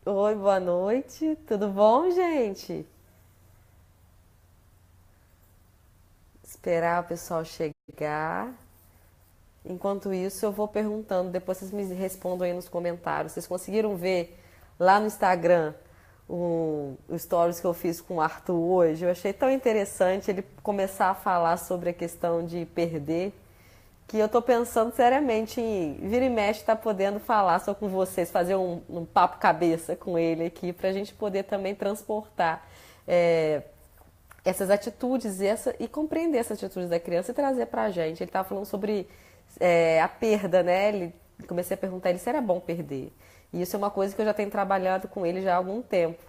Oi, boa noite. Tudo bom, gente? Esperar o pessoal chegar. Enquanto isso, eu vou perguntando, depois vocês me respondam aí nos comentários. Vocês conseguiram ver lá no Instagram o stories que eu fiz com o Arthur hoje? Eu achei tão interessante ele começar a falar sobre a questão de perder, que eu tô pensando seriamente em vira e mexe tá podendo falar só com vocês, fazer um papo cabeça com ele aqui, pra gente poder também transportar é, essas atitudes e compreender essas atitudes da criança e trazer pra gente. Ele estava falando sobre a perda, né? Comecei a perguntar ele se era bom perder. E isso é uma coisa que eu já tenho trabalhado com ele já há algum tempo.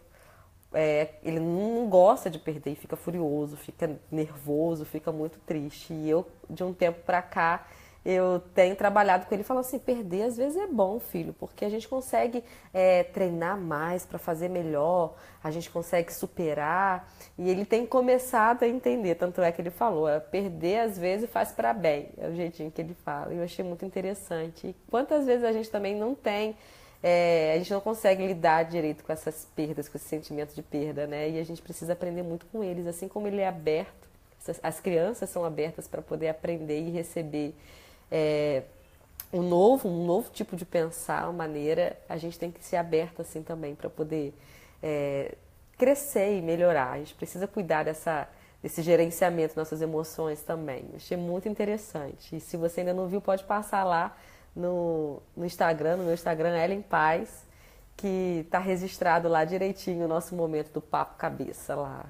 Ele não gosta de perder e fica furioso, fica nervoso, fica muito triste. E eu, de um tempo pra cá, eu tenho trabalhado com ele e falo assim, perder às vezes é bom, filho, porque a gente consegue treinar mais para fazer melhor, a gente consegue superar. E ele tem começado a entender, tanto é que ele falou, perder às vezes faz para bem, é o jeitinho que ele fala. E eu achei muito interessante. E quantas vezes a gente também não tem a gente não consegue lidar direito com essas perdas, com esses sentimentos de perda, né? E a gente precisa aprender muito com eles, assim como ele é aberto, as crianças são abertas para poder aprender e receber é, um novo tipo de pensar, uma maneira, a gente tem que ser aberto assim também para poder crescer e melhorar. A gente precisa cuidar desse gerenciamento das nossas emoções também. Achei muito interessante. E se você ainda não viu, pode passar lá no Instagram, no meu Instagram, Ellen Paz, que está registrado lá direitinho o nosso momento do papo cabeça lá.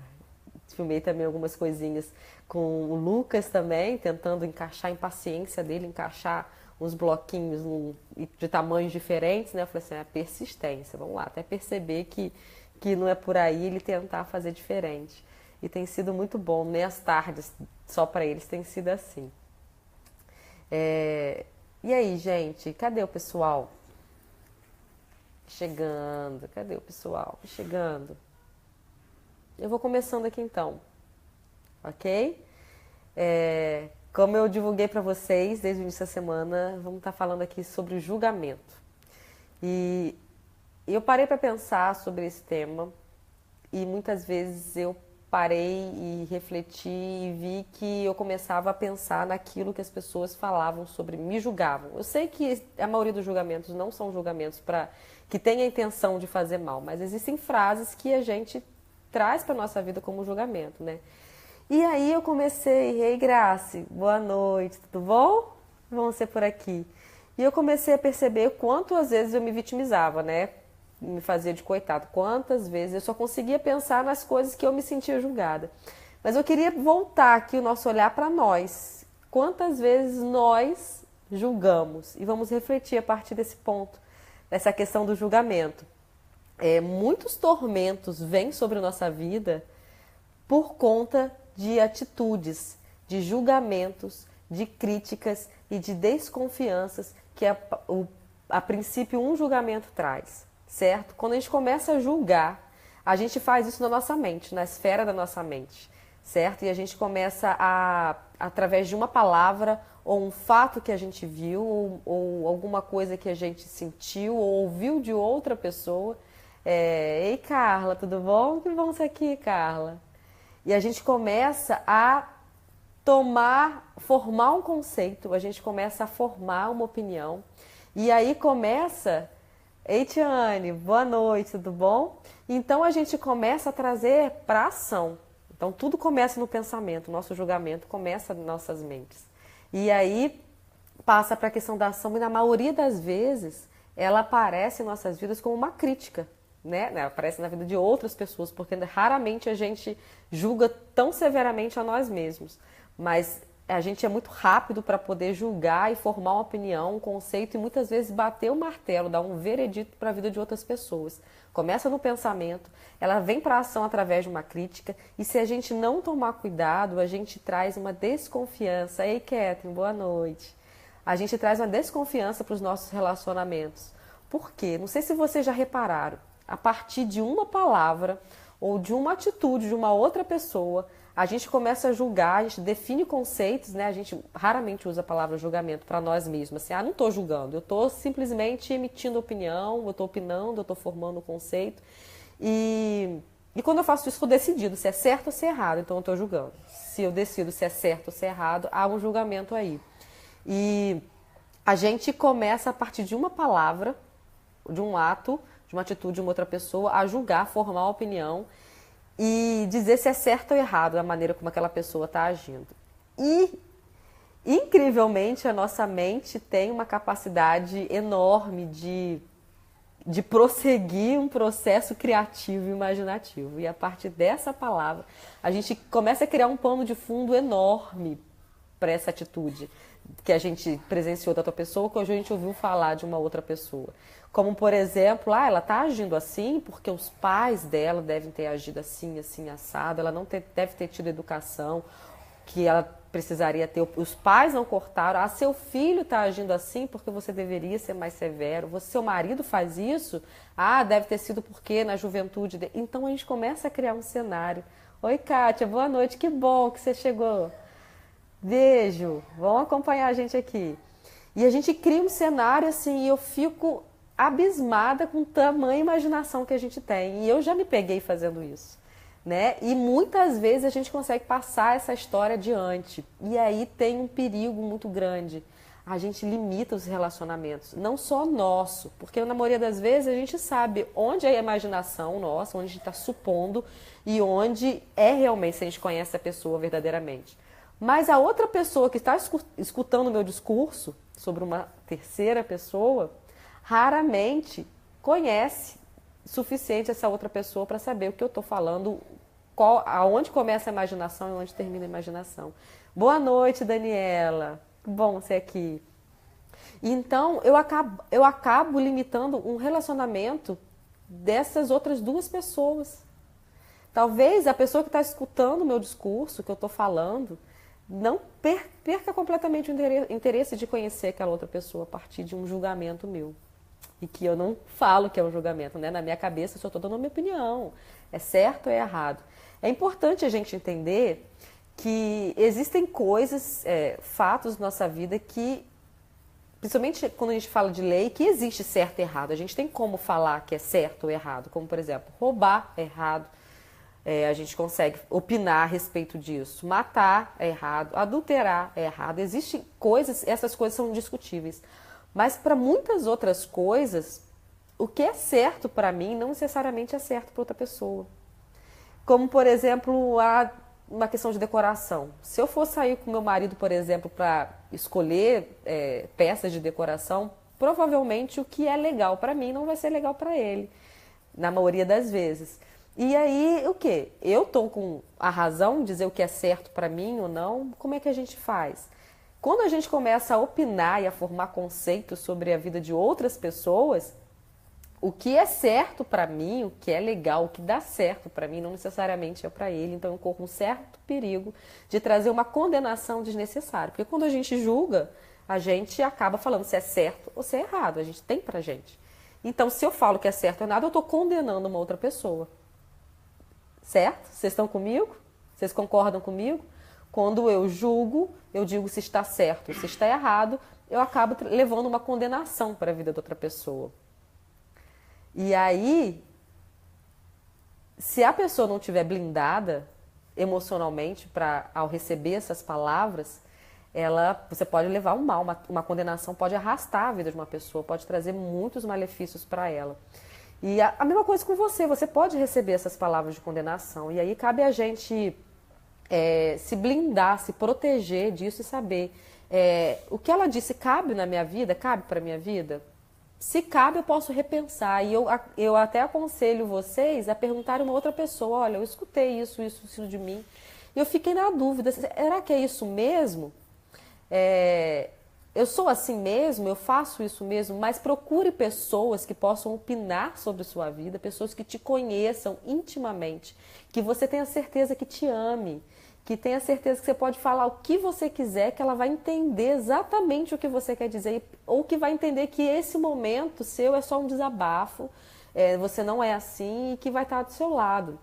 Filmei também algumas coisinhas com o Lucas também, tentando encaixar a impaciência dele, encaixar uns bloquinhos de tamanhos diferentes, né? Eu falei assim, persistência, vamos lá, até perceber que não é por aí ele tentar fazer diferente. E tem sido muito bom, nem as tardes só para eles tem sido assim. É, E aí, gente, cadê o pessoal? Chegando, cadê o pessoal? Chegando. Eu vou começando aqui então, ok? Como eu divulguei para vocês desde o início da semana, vamos estar falando aqui sobre o julgamento. E eu parei para pensar sobre esse tema e muitas vezes eu parei e refleti e vi que eu começava a pensar naquilo que as pessoas falavam sobre me julgavam. Eu sei que a maioria dos julgamentos não são julgamentos para que tenha a intenção de fazer mal, mas existem frases que a gente traz para nossa vida como julgamento, né? E aí eu comecei, ei Grace, boa noite, tudo bom? Vamos ser por aqui. E eu comecei a perceber quanto às vezes eu me vitimizava, né? Me fazia de coitado. Quantas vezes eu só conseguia pensar nas coisas que eu me sentia julgada. Mas eu queria voltar aqui o nosso olhar para nós. Quantas vezes nós julgamos? E vamos refletir a partir desse ponto, dessa questão do julgamento. Muitos tormentos vêm sobre a nossa vida por conta de atitudes, de julgamentos, de críticas e de desconfianças que a princípio um julgamento traz, certo? Quando a gente começa a julgar, a gente faz isso na nossa mente, na esfera da nossa mente, certo? E a gente começa através de uma palavra ou um fato que a gente viu ou alguma coisa que a gente sentiu ou ouviu de outra pessoa. Ei, Carla, tudo bom? Que bom você aqui, Carla. E a gente começa a formar um conceito, a gente começa a formar uma opinião. E aí começa, ei Tiane, boa noite, tudo bom? Então a gente começa a trazer para ação. Então tudo começa no pensamento, nosso julgamento começa nas nossas mentes. E aí passa para a questão da ação e na maioria das vezes ela aparece em nossas vidas como uma crítica, né? Ela aparece na vida de outras pessoas, porque raramente a gente julga tão severamente a nós mesmos. Mas a gente é muito rápido para poder julgar e formar uma opinião, um conceito e muitas vezes bater o martelo, dar um veredito para a vida de outras pessoas. Começa no pensamento, ela vem para a ação através de uma crítica e se a gente não tomar cuidado, a gente traz uma desconfiança. Ei, Catherine, boa noite. A gente traz uma desconfiança para os nossos relacionamentos. Por quê? Não sei se vocês já repararam, a partir de uma palavra ou de uma atitude de uma outra pessoa, a gente começa a julgar, a gente define conceitos, né? A gente raramente usa a palavra julgamento para nós mesmos. Assim, não estou julgando, eu estou simplesmente emitindo opinião, eu estou opinando, eu estou formando um conceito. E quando eu faço isso, estou decidido se é certo ou se é errado, então eu estou julgando. Se eu decido se é certo ou se é errado, há um julgamento aí. E a gente começa a partir de uma palavra, de um ato, de uma atitude de uma outra pessoa, a julgar, formar uma opinião e dizer se é certo ou errado a maneira como aquela pessoa está agindo. E, incrivelmente, a nossa mente tem uma capacidade enorme de prosseguir um processo criativo e imaginativo. E a partir dessa palavra, a gente começa a criar um pano de fundo enorme para essa atitude que a gente presenciou da outra pessoa, que hoje a gente ouviu falar de uma outra pessoa. Como, por exemplo, ela está agindo assim porque os pais dela devem ter agido assim, assim, assado, ela não deve ter tido educação que ela precisaria ter, os pais não cortaram, seu filho está agindo assim porque você deveria ser mais severo, seu marido faz isso, deve ter sido porque na juventude dele. Então a gente começa a criar um cenário. Oi, Kátia, boa noite, que bom que você chegou. Beijo, vão acompanhar a gente aqui. E a gente cria um cenário assim, e eu fico abismada com tamanha imaginação que a gente tem. E eu já me peguei fazendo isso, né? E muitas vezes a gente consegue passar essa história adiante. E aí tem um perigo muito grande. A gente limita os relacionamentos, não só nosso, porque na maioria das vezes a gente sabe onde é a imaginação nossa, onde a gente está supondo e onde é realmente se a gente conhece a pessoa verdadeiramente. Mas a outra pessoa que está escutando o meu discurso sobre uma terceira pessoa, raramente conhece suficiente essa outra pessoa para saber o que eu estou falando, aonde começa a imaginação e onde termina a imaginação. Boa noite, Daniela. Bom você aqui. Então, eu acabo limitando um relacionamento dessas outras duas pessoas. Talvez a pessoa que está escutando o meu discurso, que eu estou falando, não perca completamente o interesse de conhecer aquela outra pessoa a partir de um julgamento meu. E que eu não falo que é um julgamento, né? Na minha cabeça eu só estou dando a minha opinião. É certo ou é errado? É importante a gente entender que existem coisas, fatos na nossa vida que, principalmente quando a gente fala de lei, que existe certo e errado. A gente tem como falar que é certo ou errado. Como, por exemplo, roubar é errado. A gente consegue opinar a respeito disso. Matar é errado, adulterar é errado. Existem coisas, essas coisas são discutíveis. Mas para muitas outras coisas, o que é certo para mim não necessariamente é certo para outra pessoa. Como, por exemplo, uma questão de decoração. Se eu for sair com meu marido, por exemplo, para escolher peças de decoração, provavelmente o que é legal para mim não vai ser legal para ele, na maioria das vezes. E aí, o quê? Eu estou com a razão de dizer o que é certo para mim ou não? Como é que a gente faz? Quando a gente começa a opinar e a formar conceitos sobre a vida de outras pessoas, o que é certo para mim, o que é legal, o que dá certo para mim, não necessariamente é para ele. Então eu corro um certo perigo de trazer uma condenação desnecessária. Porque quando a gente julga, a gente acaba falando se é certo ou se é errado. A gente tem pra gente. Então, se eu falo que é certo ou nada, eu estou condenando uma outra pessoa. Certo? Vocês estão comigo? Vocês concordam comigo? Quando eu julgo, eu digo se está certo, se está errado, eu acabo levando uma condenação para a vida da outra pessoa. E aí, se a pessoa não estiver blindada emocionalmente ao receber essas palavras, você pode levar um mal, uma condenação pode arrastar a vida de uma pessoa, pode trazer muitos malefícios para ela. E a mesma coisa com você pode receber essas palavras de condenação. E aí cabe a gente se blindar, se proteger disso e saber o que ela disse cabe na minha vida, cabe para a minha vida? Se cabe, eu posso repensar. E eu até aconselho vocês a perguntarem uma outra pessoa, olha, eu escutei isso de mim. E eu fiquei na dúvida, será que é isso mesmo? Eu sou assim mesmo, eu faço isso mesmo, mas procure pessoas que possam opinar sobre sua vida, pessoas que te conheçam intimamente, que você tenha certeza que te ame, que tenha certeza que você pode falar o que você quiser, que ela vai entender exatamente o que você quer dizer, ou que vai entender que esse momento seu é só um desabafo, você não é assim e que vai estar do seu lado.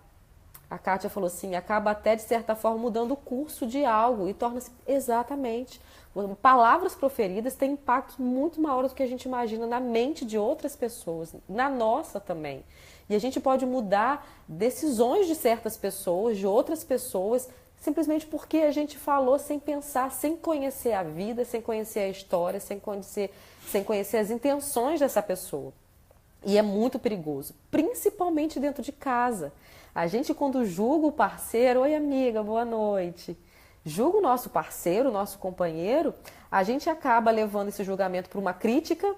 A Kátia falou assim, acaba até de certa forma mudando o curso de algo e torna-se exatamente. Palavras proferidas têm impactos muito maiores do que a gente imagina na mente de outras pessoas, na nossa também. E a gente pode mudar decisões de certas pessoas, de outras pessoas, simplesmente porque a gente falou sem pensar, sem conhecer a vida, sem conhecer a história, sem conhecer as intenções dessa pessoa. E é muito perigoso, principalmente dentro de casa. A gente, quando julga o parceiro, oi amiga, boa noite. Julga o nosso parceiro, o nosso companheiro, a gente acaba levando esse julgamento para uma crítica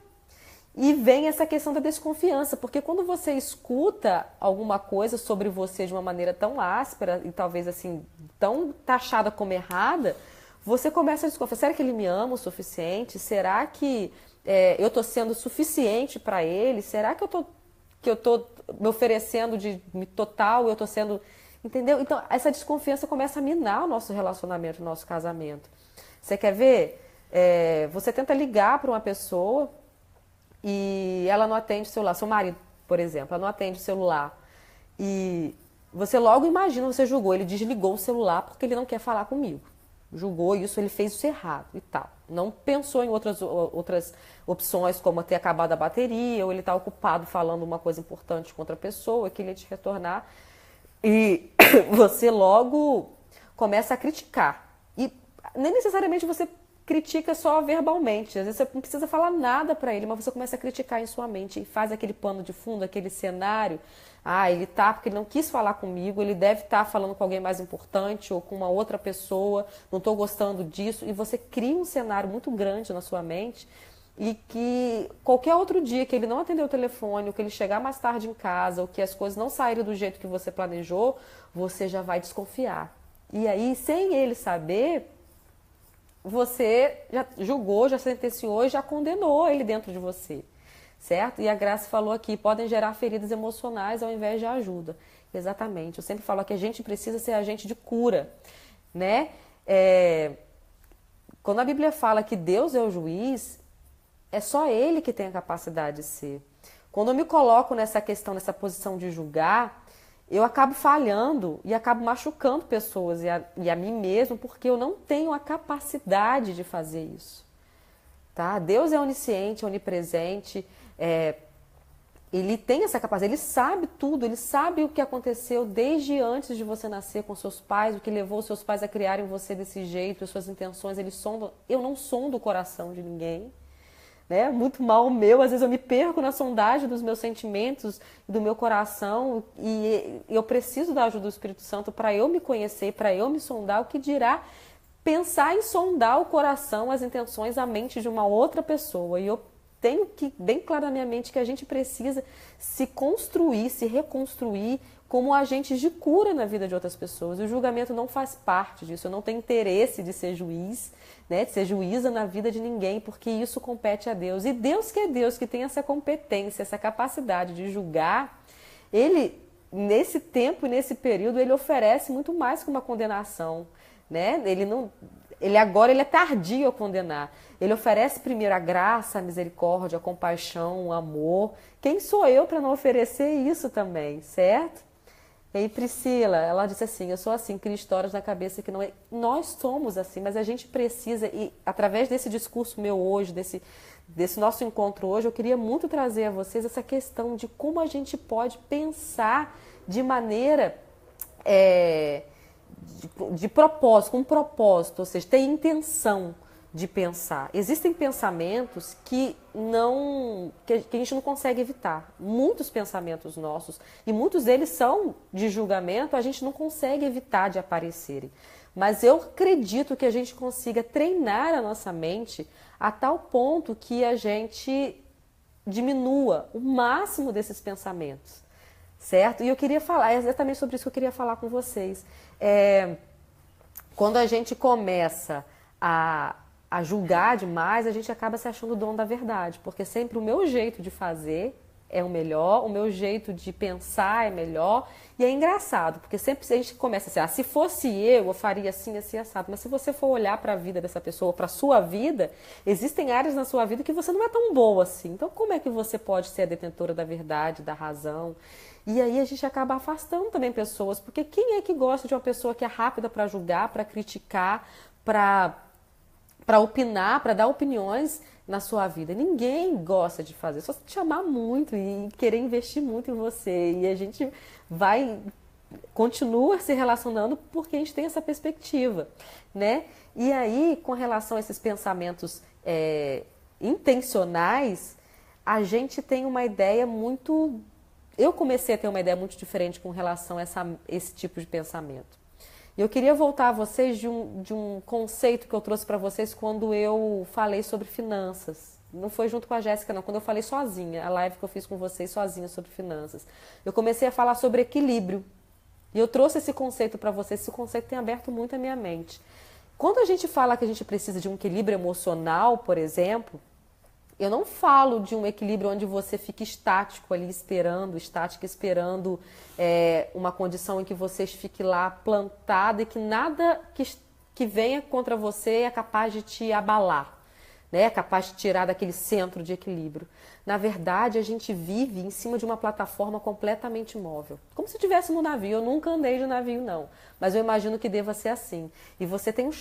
e vem essa questão da desconfiança, porque quando você escuta alguma coisa sobre você de uma maneira tão áspera e talvez assim, tão taxada como errada, você começa a desconfiar, será que ele me ama o suficiente? Será que eu estou sendo suficiente para ele? Será que eu tô me oferecendo de total, eu estou sendo... Entendeu? Então, essa desconfiança começa a minar o nosso relacionamento, o nosso casamento. Você quer ver? Você tenta ligar para uma pessoa e ela não atende o celular. Seu marido, por exemplo, ela não atende o celular. E você logo imagina, você julgou, ele desligou o celular porque ele não quer falar comigo. Julgou isso, ele fez isso errado e tal. Não pensou em outras opções, como ter acabado a bateria, ou ele está ocupado falando uma coisa importante com outra pessoa, que ele ia te retornar. E você logo começa a criticar. E nem necessariamente você critica só verbalmente. Às vezes você não precisa falar nada para ele, mas você começa a criticar em sua mente e faz aquele pano de fundo, aquele cenário. Ah, ele tá porque ele não quis falar comigo, ele deve estar falando com alguém mais importante ou com uma outra pessoa, não estou gostando disso. E você cria um cenário muito grande na sua mente e que qualquer outro dia que ele não atender o telefone, ou que ele chegar mais tarde em casa, ou que as coisas não saírem do jeito que você planejou, você já vai desconfiar. E aí, sem ele saber, você já julgou, já sentenciou, já condenou ele dentro de você, certo? E a Graça falou aqui, podem gerar feridas emocionais ao invés de ajuda. Exatamente, eu sempre falo que a gente precisa ser agente de cura, né? Quando a Bíblia fala que Deus é o juiz, é só Ele que tem a capacidade de ser. Quando eu me coloco nessa questão, nessa posição de julgar, eu acabo falhando e acabo machucando pessoas e a mim mesmo, porque eu não tenho a capacidade de fazer isso. Tá? Deus é onisciente, onipresente, Ele tem essa capacidade, Ele sabe tudo, Ele sabe o que aconteceu desde antes de você nascer com seus pais, o que levou seus pais a criarem você desse jeito, as suas intenções, Ele sonda. Eu não sondo o coração de ninguém. Né? Muito mal o meu, às vezes eu me perco na sondagem dos meus sentimentos e do meu coração e eu preciso da ajuda do Espírito Santo para eu me conhecer, para eu me sondar, o que dirá pensar em sondar o coração, as intenções, a mente de uma outra pessoa. E eu tenho que, bem claro na minha mente, que a gente precisa se construir, se reconstruir como agentes de cura na vida de outras pessoas. E o julgamento não faz parte disso, eu não tenho interesse de ser juiz, né, de ser juíza na vida de ninguém, porque isso compete a Deus. E Deus, que tem essa competência, essa capacidade de julgar, Ele, nesse tempo e nesse período, Ele oferece muito mais que uma condenação. Né? Ele agora é tardio a condenar. Ele oferece primeiro a graça, a misericórdia, a compaixão, o amor. Quem sou eu para não oferecer isso também, certo? E aí Priscila, ela disse assim, eu sou assim, cria histórias na cabeça que não é... Nós somos assim, mas a gente precisa, e através desse discurso meu hoje, desse nosso encontro hoje, eu queria muito trazer a vocês essa questão de como a gente pode pensar de maneira... de propósito, com propósito, ou seja, ter intenção de pensar. Existem pensamentos que a gente não consegue evitar. Muitos pensamentos nossos, e muitos deles são de julgamento, a gente não consegue evitar de aparecerem. Mas eu acredito que a gente consiga treinar a nossa mente a tal ponto que a gente diminua o máximo desses pensamentos. Certo? E eu queria falar, é exatamente sobre isso que eu queria falar com vocês. Quando a gente começa a julgar demais, a gente acaba se achando o dono da verdade, porque sempre o meu jeito de fazer é o melhor, o meu jeito de pensar é melhor. E é engraçado, porque sempre a gente começa assim, se fosse eu faria assim, assim, assado. Mas se você for olhar para a vida dessa pessoa, para a sua vida, existem áreas na sua vida que você não é tão boa assim. Então, como é que você pode ser a detentora da verdade, da razão? E aí a gente acaba afastando também pessoas, porque quem é que gosta de uma pessoa que é rápida para julgar, para criticar, para opinar, para dar opiniões na sua vida? Ninguém gosta de fazer, só se te chamar muito e querer investir muito em você. E a gente vai, continua se relacionando porque a gente tem essa perspectiva, né? E aí, com relação a esses pensamentos intencionais, a gente tem uma ideia muito... Eu comecei a ter uma ideia muito diferente com relação a esse tipo de pensamento. E eu queria voltar a vocês de um conceito que eu trouxe para vocês quando eu falei sobre finanças. Não foi junto com a Jéssica, não. Quando eu falei sozinha, a live que eu fiz com vocês sozinha sobre finanças. Eu comecei a falar sobre equilíbrio. E eu trouxe esse conceito para vocês. Esse conceito tem aberto muito a minha mente. Quando a gente fala que a gente precisa de um equilíbrio emocional, por exemplo, eu não falo de um equilíbrio onde você fica estático ali estática esperando uma condição em que você fique lá plantado e que nada que venha contra você é capaz de te abalar, né? É capaz de tirar daquele centro de equilíbrio. Na verdade, a gente vive em cima de uma plataforma completamente móvel. Como se estivesse no navio. Eu nunca andei de navio, não. Mas eu imagino que deva ser assim. E você tem um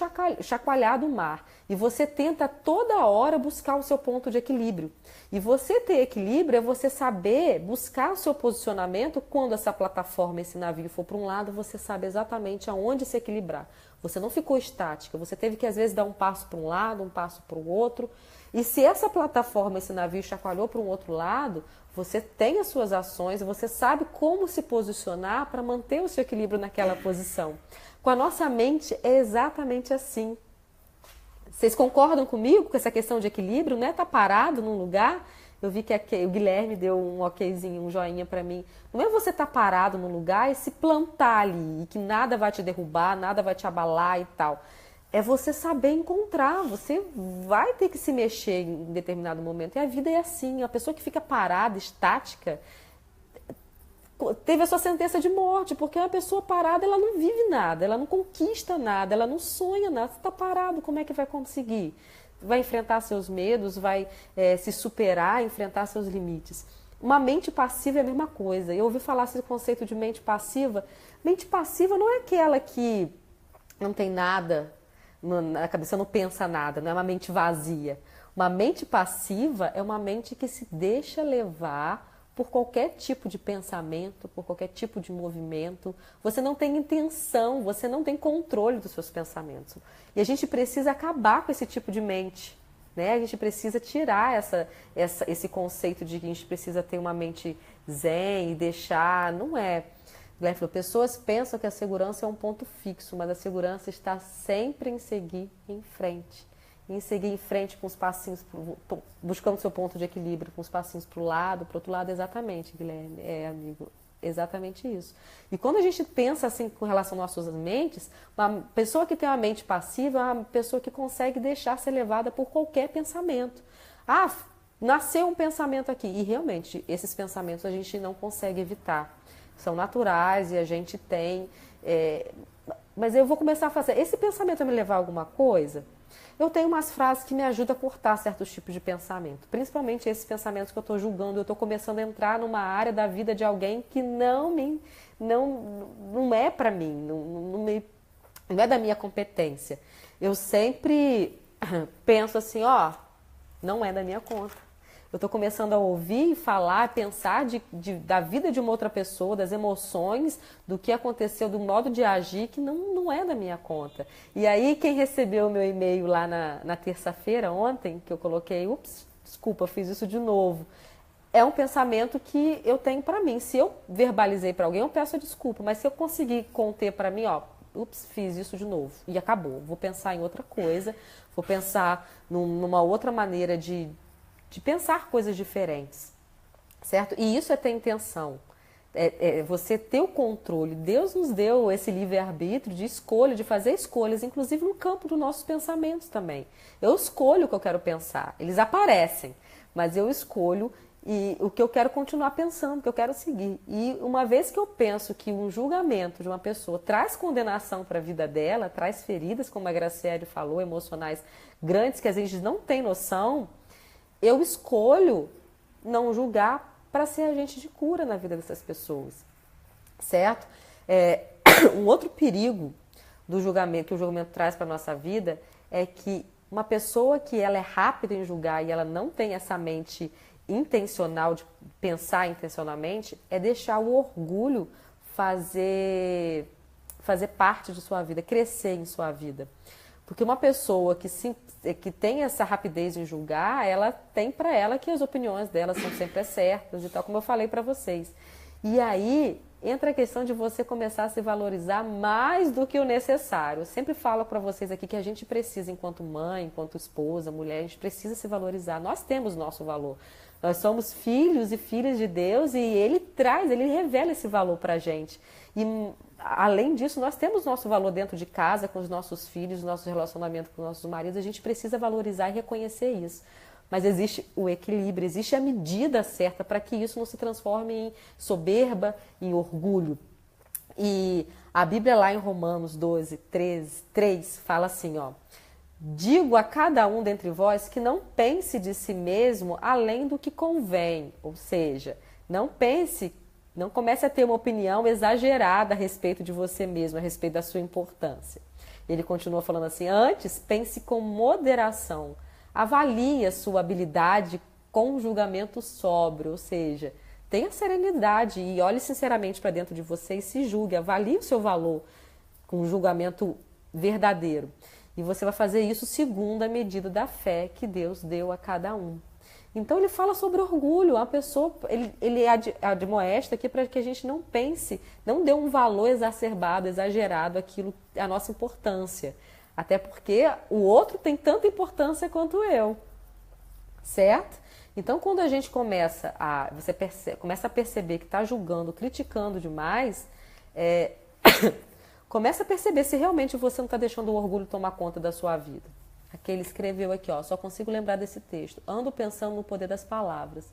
chacoalhado mar. E você tenta toda hora buscar o seu ponto de equilíbrio. E você ter equilíbrio é você saber buscar o seu posicionamento quando essa plataforma, esse navio for para um lado, você sabe exatamente aonde se equilibrar. Você não ficou estática. Você teve que, às vezes, dar um passo para um lado, um passo para o outro. E se essa plataforma, esse navio chacoalhou para um outro lado, você tem as suas ações, você sabe como se posicionar para manter o seu equilíbrio naquela posição. Com a nossa mente é exatamente assim. Vocês concordam comigo com essa questão de equilíbrio? Não é estar parado num lugar? Eu vi que o Guilherme deu um okzinho, um joinha para mim. Não é você estar parado num lugar e se plantar ali, e que nada vai te derrubar, nada vai te abalar e tal. É você saber encontrar, você vai ter que se mexer em determinado momento. E a vida é assim, a pessoa que fica parada, estática, teve a sua sentença de morte, porque uma pessoa parada, ela não vive nada, ela não conquista nada, ela não sonha nada. Você está parado, como é que vai conseguir? Vai enfrentar seus medos, vai se superar, enfrentar seus limites. Uma mente passiva é a mesma coisa. Eu ouvi falar esse conceito de mente passiva. Mente passiva não é aquela que não tem nada na cabeça, não pensa nada, não é uma mente vazia. Uma mente passiva é uma mente que se deixa levar por qualquer tipo de pensamento, por qualquer tipo de movimento. Você não tem intenção, você não tem controle dos seus pensamentos. E a gente precisa acabar com esse tipo de mente, né? A gente precisa tirar esse conceito de que a gente precisa ter uma mente zen e deixar... Não é. Guilherme falou, pessoas pensam que a segurança é um ponto fixo, mas a segurança está sempre em seguir em frente. Em seguir em frente com os passinhos, buscando seu ponto de equilíbrio, com os passinhos para o lado, para o outro lado, exatamente, Guilherme, amigo, exatamente isso. E quando a gente pensa assim com relação às nossas mentes, uma pessoa que tem uma mente passiva é uma pessoa que consegue deixar ser levada por qualquer pensamento. Nasceu um pensamento aqui, e realmente, esses pensamentos a gente não consegue evitar. São naturais e a gente tem... Mas eu vou começar a fazer... Esse pensamento vai me levar a alguma coisa? Eu tenho umas frases que me ajudam a cortar certos tipos de pensamento. Principalmente esses pensamentos que eu estou julgando. Eu estou começando a entrar numa área da vida de alguém que não é para mim. Não é da minha competência. Eu sempre penso assim, não é da minha conta. Eu estou começando a ouvir, falar, pensar da vida de uma outra pessoa, das emoções, do que aconteceu, do modo de agir, que não é da minha conta. E aí, quem recebeu o meu e-mail lá na terça-feira, ontem, que eu coloquei, desculpa, fiz isso de novo. É um pensamento que eu tenho para mim. Se eu verbalizei para alguém, eu peço desculpa. Mas se eu conseguir conter para mim, fiz isso de novo. E acabou. Vou pensar em outra coisa, vou pensar numa outra maneira de pensar coisas diferentes, certo? E isso é ter intenção, você ter o controle. Deus nos deu esse livre-arbítrio de escolha, de fazer escolhas, inclusive no campo dos nossos pensamentos também. Eu escolho o que eu quero pensar, eles aparecem, mas eu escolho e o que eu quero continuar pensando, o que eu quero seguir. E uma vez que eu penso que um julgamento de uma pessoa traz condenação para a vida dela, traz feridas, como a Graciele falou, emocionais grandes que a gente não tem noção, eu escolho não julgar para ser agente de cura na vida dessas pessoas, certo? Um outro perigo do julgamento que o julgamento traz para a nossa vida é que uma pessoa que ela é rápida em julgar e ela não tem essa mente intencional de pensar intencionalmente, é deixar o orgulho fazer parte de sua vida, crescer em sua vida. Porque uma pessoa que tem essa rapidez em julgar, ela tem para ela que as opiniões dela são sempre certas e tal, como eu falei para vocês. E aí entra a questão de você começar a se valorizar mais do que o necessário. Eu sempre falo para vocês aqui que a gente precisa, enquanto mãe, enquanto esposa, mulher, a gente precisa se valorizar. Nós temos nosso valor. Nós somos filhos e filhas de Deus e Ele revela esse valor para a gente. E além disso, nós temos nosso valor dentro de casa, com os nossos filhos, nosso relacionamento com os nossos maridos. A gente precisa valorizar e reconhecer isso. Mas existe o equilíbrio, existe a medida certa para que isso não se transforme em soberba, em orgulho. E a Bíblia lá em Romanos 12, 3 fala assim, ó: digo a cada um dentre vós que não pense de si mesmo além do que convém. Ou seja, não comece a ter uma opinião exagerada a respeito de você mesmo, a respeito da sua importância. Ele continua falando assim: antes, pense com moderação. Avalie a sua habilidade com um julgamento sóbrio, ou seja, tenha serenidade e olhe sinceramente para dentro de você e se julgue, avalie o seu valor com um julgamento verdadeiro. E você vai fazer isso segundo a medida da fé que Deus deu a cada um. Então ele fala sobre orgulho, a pessoa, ele admoesta aqui para que a gente não pense, não dê um valor exacerbado, exagerado àquilo, à nossa importância. Até porque o outro tem tanta importância quanto eu, certo? Então, quando a gente começa a perceber que está julgando, criticando demais, começa a perceber se realmente você não está deixando o orgulho tomar conta da sua vida. Aqui ele escreveu aqui, ó, só consigo lembrar desse texto. Ando pensando no poder das palavras.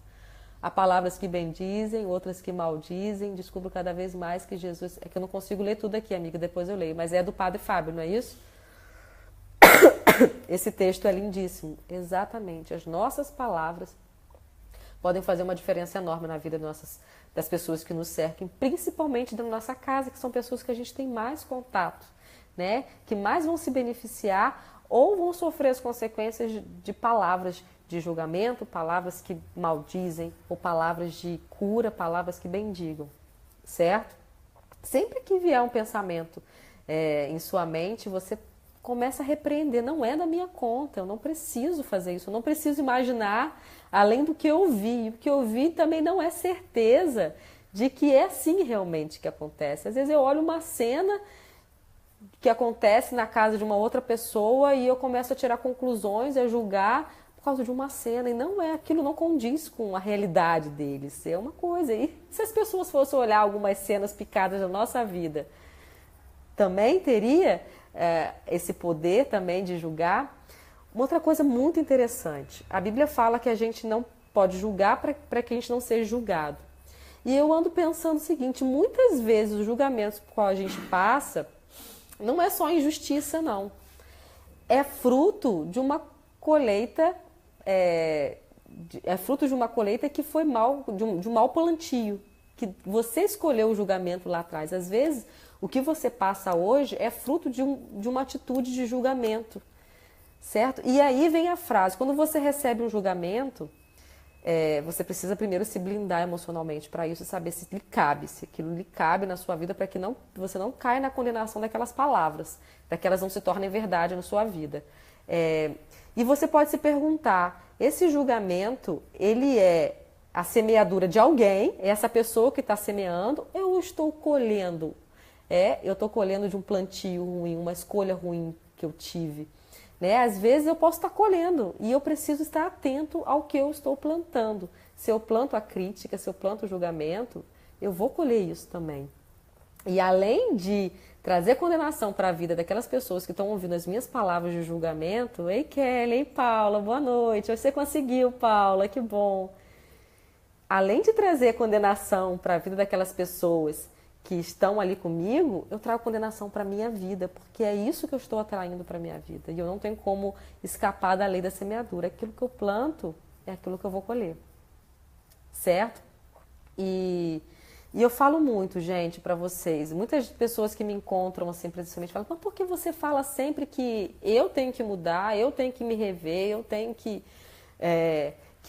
Há palavras que bendizem, outras que maldizem. Descubro cada vez mais que Jesus... É que eu não consigo ler tudo aqui, amiga, depois eu leio. Mas é do Padre Fábio, não é isso? Esse texto é lindíssimo. Exatamente. As nossas palavras podem fazer uma diferença enorme na vida das pessoas que nos cercam, principalmente da nossa casa, que são pessoas que a gente tem mais contato, né? Que mais vão se beneficiar ou vão sofrer as consequências de palavras de julgamento, palavras que maldizem, ou palavras de cura, palavras que bendigam, certo? Sempre que vier um pensamento em sua mente, você começa a repreender, não é da minha conta, eu não preciso fazer isso, eu não preciso imaginar além do que eu vi. O que eu vi também não é certeza de que é assim realmente que acontece. Às vezes eu olho uma cena que acontece na casa de uma outra pessoa e eu começo a tirar conclusões, a julgar por causa de uma cena, e não é, aquilo não condiz com a realidade deles, é uma coisa. E se as pessoas fossem olhar algumas cenas picadas da nossa vida, também teria esse poder também de julgar. Uma outra coisa muito interessante, a Bíblia fala que a gente não pode julgar para que a gente não seja julgado. E eu ando pensando o seguinte, muitas vezes os julgamentos por qual a gente passa não é só injustiça, não. É fruto de uma colheita, fruto de uma colheita que foi de um mau plantio, que você escolheu o julgamento lá atrás. Às vezes, o que você passa hoje é fruto de uma atitude de julgamento, certo? E aí vem a frase, quando você recebe um julgamento, você precisa primeiro se blindar emocionalmente para isso, saber se aquilo lhe cabe na sua vida, para que você não caia na condenação daquelas palavras, para que elas não se tornem verdade na sua vida. E você pode se perguntar, esse julgamento, ele é a semeadura de alguém, é essa pessoa que está semeando, eu estou colhendo? Eu estou colhendo de um plantio ruim, uma escolha ruim que eu tive. Né? Às vezes eu posso estar colhendo e eu preciso estar atento ao que eu estou plantando. Se eu planto a crítica, se eu planto o julgamento, eu vou colher isso também. E além de trazer condenação para a vida daquelas pessoas que estão ouvindo as minhas palavras de julgamento, ei Kelly, ei Paula, boa noite, você conseguiu, Paula, que bom. além de trazer condenação para a vida daquelas pessoas que estão ali comigo, eu trago condenação para a minha vida, porque é isso que eu estou atraindo para a minha vida. E eu não tenho como escapar da lei da semeadura. Aquilo que eu planto é aquilo que eu vou colher. Certo? E eu falo muito, gente, para vocês. Muitas pessoas que me encontram assim, precisamente, falam, mas por que você fala sempre que eu tenho que mudar, eu tenho que me rever, eu tenho que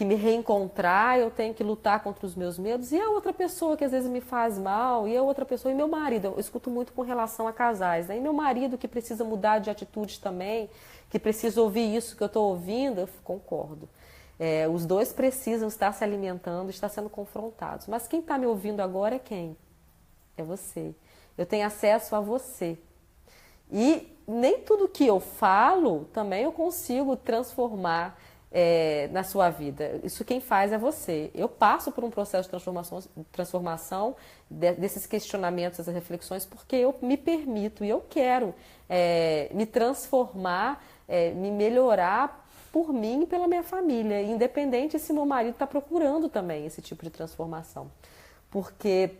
me reencontrar, eu tenho que lutar contra os meus medos? E a outra pessoa que às vezes me faz mal, e a outra pessoa, e meu marido, eu escuto muito com relação a casais, né? E meu marido que precisa mudar de atitude também, que precisa ouvir isso que eu estou ouvindo, eu concordo. Os dois precisam estar se alimentando, estar sendo confrontados. Mas quem está me ouvindo agora é quem? É você. Eu tenho acesso a você. E nem tudo que eu falo também eu consigo transformar na sua vida. Isso quem faz é você. Eu passo por um processo de transformação desses questionamentos, dessas reflexões, porque eu me permito e eu quero me transformar, me melhorar por mim e pela minha família, independente se meu marido está procurando também esse tipo de transformação. Porque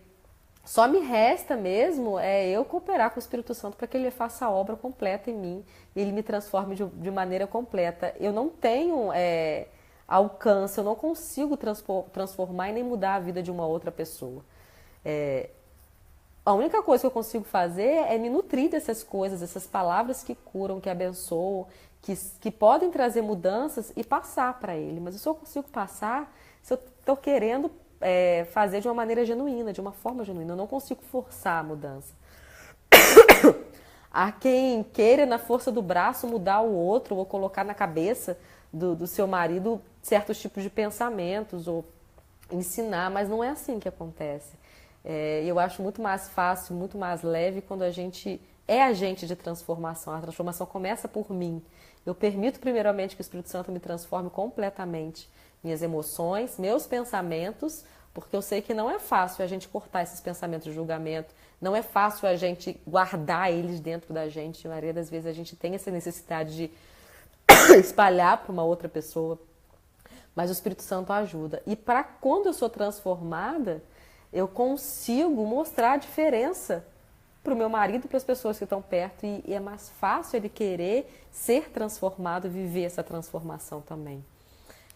só me resta mesmo eu cooperar com o Espírito Santo para que ele faça a obra completa em mim e ele me transforme de maneira completa. Eu não tenho alcance, eu não consigo transformar e nem mudar a vida de uma outra pessoa. A única coisa que eu consigo fazer é me nutrir dessas coisas, dessas palavras que curam, que abençoam, que podem trazer mudanças e passar para ele. Mas eu só consigo passar se eu estou querendo fazer de uma maneira genuína, de uma forma genuína. Eu não consigo forçar a mudança. Há quem queira, na força do braço, mudar o outro ou colocar na cabeça do seu marido certos tipos de pensamentos ou ensinar, mas não é assim que acontece. Eu acho muito mais fácil, muito mais leve quando a gente é agente de transformação. A transformação começa por mim. Eu permito primeiramente que o Espírito Santo me transforme completamente. Minhas emoções, meus pensamentos, porque eu sei que não é fácil a gente cortar esses pensamentos de julgamento, não é fácil a gente guardar eles dentro da gente. A maioria das vezes a gente tem essa necessidade de espalhar para uma outra pessoa, mas o Espírito Santo ajuda. E para quando eu sou transformada, eu consigo mostrar a diferença para o meu marido e para as pessoas que estão perto. E é mais fácil ele querer ser transformado, viver essa transformação também.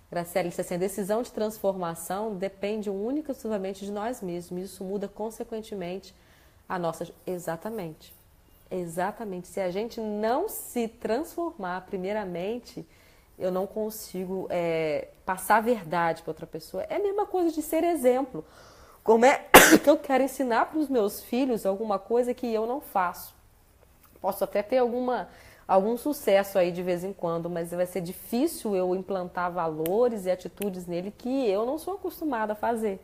Graciela, assim, a decisão de transformação depende única e exclusivamente de nós mesmos. Isso muda consequentemente a nossa... Exatamente. Exatamente. Se a gente não se transformar primeiramente, eu não consigo passar a verdade para outra pessoa. É a mesma coisa de ser exemplo. Como é que eu quero ensinar para os meus filhos alguma coisa que eu não faço? Posso até ter algum sucesso aí de vez em quando, mas vai ser difícil eu implantar valores e atitudes nele que eu não sou acostumada a fazer.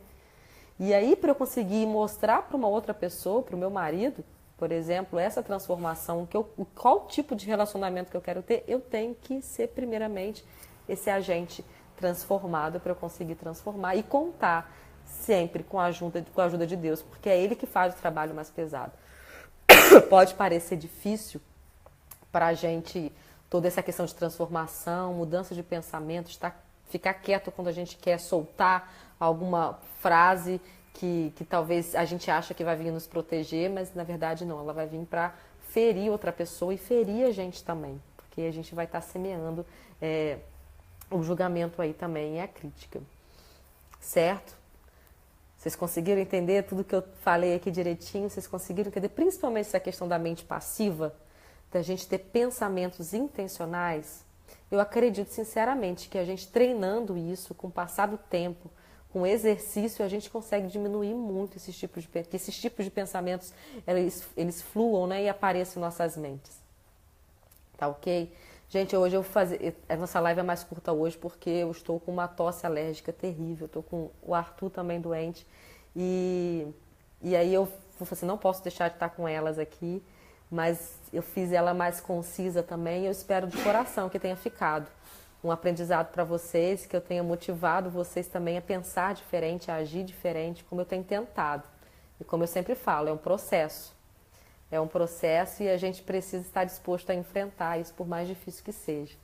E aí, para eu conseguir mostrar para uma outra pessoa, para o meu marido, por exemplo, essa transformação, qual tipo de relacionamento que eu quero ter, eu tenho que ser primeiramente esse agente transformado para eu conseguir transformar e contar sempre com a ajuda de Deus, porque é Ele que faz o trabalho mais pesado. Pode parecer difícil para a gente toda essa questão de transformação, mudança de pensamento, ficar quieto quando a gente quer soltar alguma frase que talvez a gente acha que vai vir nos proteger, mas na verdade não, ela vai vir para ferir outra pessoa e ferir a gente também, porque a gente vai estar semeando o julgamento aí também e a crítica, certo? Vocês conseguiram entender tudo que eu falei aqui direitinho? Vocês conseguiram entender principalmente essa questão da mente passiva? Da gente ter pensamentos intencionais? Eu acredito sinceramente que a gente treinando isso, com o passar do tempo, com exercício, a gente consegue diminuir muito esses tipos de pensamentos, eles fluam, né, e apareçam em nossas mentes. Tá ok? Gente, hoje a nossa live é mais curta hoje porque eu estou com uma tosse alérgica terrível, estou com o Arthur também doente e aí eu falei assim, não posso deixar de estar com elas aqui, mas eu fiz ela mais concisa também e eu espero de coração que tenha ficado um aprendizado para vocês, que eu tenha motivado vocês também a pensar diferente, a agir diferente, como eu tenho tentado. E como eu sempre falo, é um processo. É um processo e a gente precisa estar disposto a enfrentar isso, por mais difícil que seja.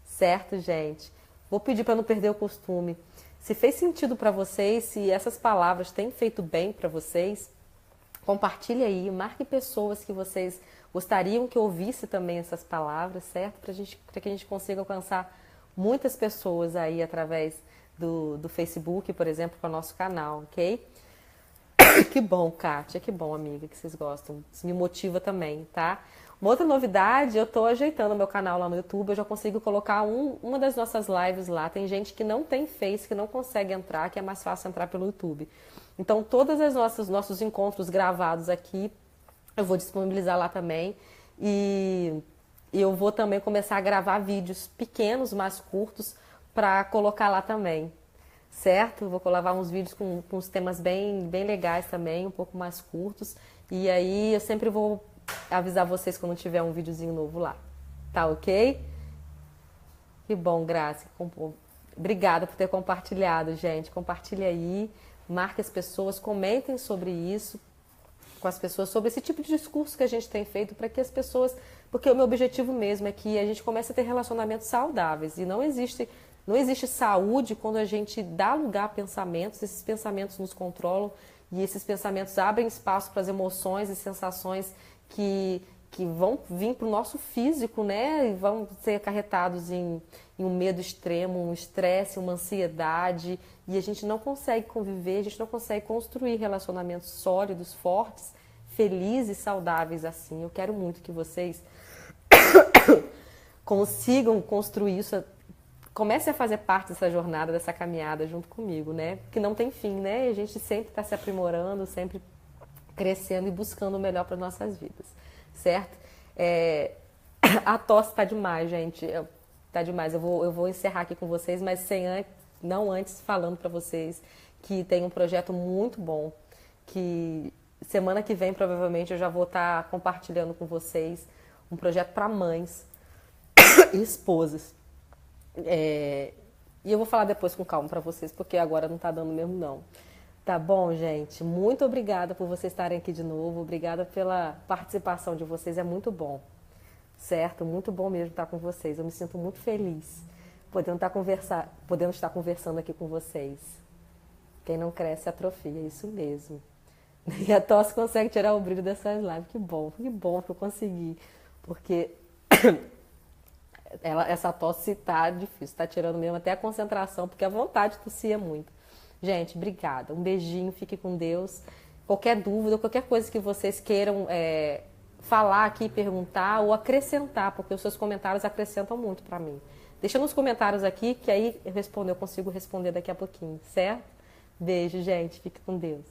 Certo, gente? Vou pedir para não perder o costume. Se fez sentido para vocês, se essas palavras têm feito bem para vocês, compartilhe aí, marque pessoas que vocês gostariam que ouvisse também essas palavras, certo? Para que a gente consiga alcançar muitas pessoas aí através do Facebook, por exemplo, com o nosso canal, ok? Que bom, Kátia, que bom, amiga, que vocês gostam. Isso me motiva também, tá? Uma outra novidade, eu tô ajeitando o meu canal lá no YouTube, eu já consigo colocar uma das nossas lives lá. Tem gente que não tem Face, que não consegue entrar, que é mais fácil entrar pelo YouTube. Então, todos os nossos encontros gravados aqui, eu vou disponibilizar lá também. E eu vou também começar a gravar vídeos pequenos, mais curtos, para colocar lá também, certo? Vou colocar uns vídeos com uns temas bem legais também, um pouco mais curtos. E aí eu sempre vou avisar vocês quando tiver um videozinho novo lá. Tá ok? Que bom, Graça. Obrigada por ter compartilhado, gente. Compartilhe aí, marque as pessoas, comentem sobre isso com as pessoas, sobre esse tipo de discurso que a gente tem feito, para que as pessoas... Porque o meu objetivo mesmo é que a gente comece a ter relacionamentos saudáveis. E não existe saúde quando a gente dá lugar a pensamentos, esses pensamentos nos controlam e esses pensamentos abrem espaço para as emoções e sensações que vão vir para o nosso físico, né? E vão ser acarretados em um medo extremo, um estresse, uma ansiedade. E a gente não consegue conviver, a gente não consegue construir relacionamentos sólidos, fortes, felizes, saudáveis assim. Eu quero muito que vocês consigam construir isso. Comece a fazer parte dessa jornada, dessa caminhada junto comigo, né? Que não tem fim, né? A gente sempre está se aprimorando, sempre crescendo e buscando o melhor para nossas vidas, certo? A tosse tá demais, gente. Tá demais. Eu vou encerrar aqui com vocês, mas não antes falando para vocês que tem um projeto muito bom, que semana que vem provavelmente eu já vou estar compartilhando com vocês um projeto para mães e esposas. E eu vou falar depois com calma para vocês, porque agora não tá dando mesmo não. Tá bom, gente? Muito obrigada por vocês estarem aqui de novo. Obrigada pela participação de vocês. É muito bom, certo? Muito bom mesmo estar com vocês. Eu me sinto muito feliz podendo estar conversando aqui com vocês. Quem não cresce atrofia, é isso mesmo. E a tosse consegue tirar o brilho dessas lives. Que bom que eu consegui. Porque essa tosse tá difícil, tá tirando mesmo até a concentração, porque a vontade de tossir é muito. Gente, obrigada. Um beijinho, fique com Deus. Qualquer dúvida, qualquer coisa que vocês queiram falar aqui, perguntar ou acrescentar, porque os seus comentários acrescentam muito para mim. Deixa nos comentários aqui, que aí eu consigo responder daqui a pouquinho, certo? Beijo, gente. Fique com Deus.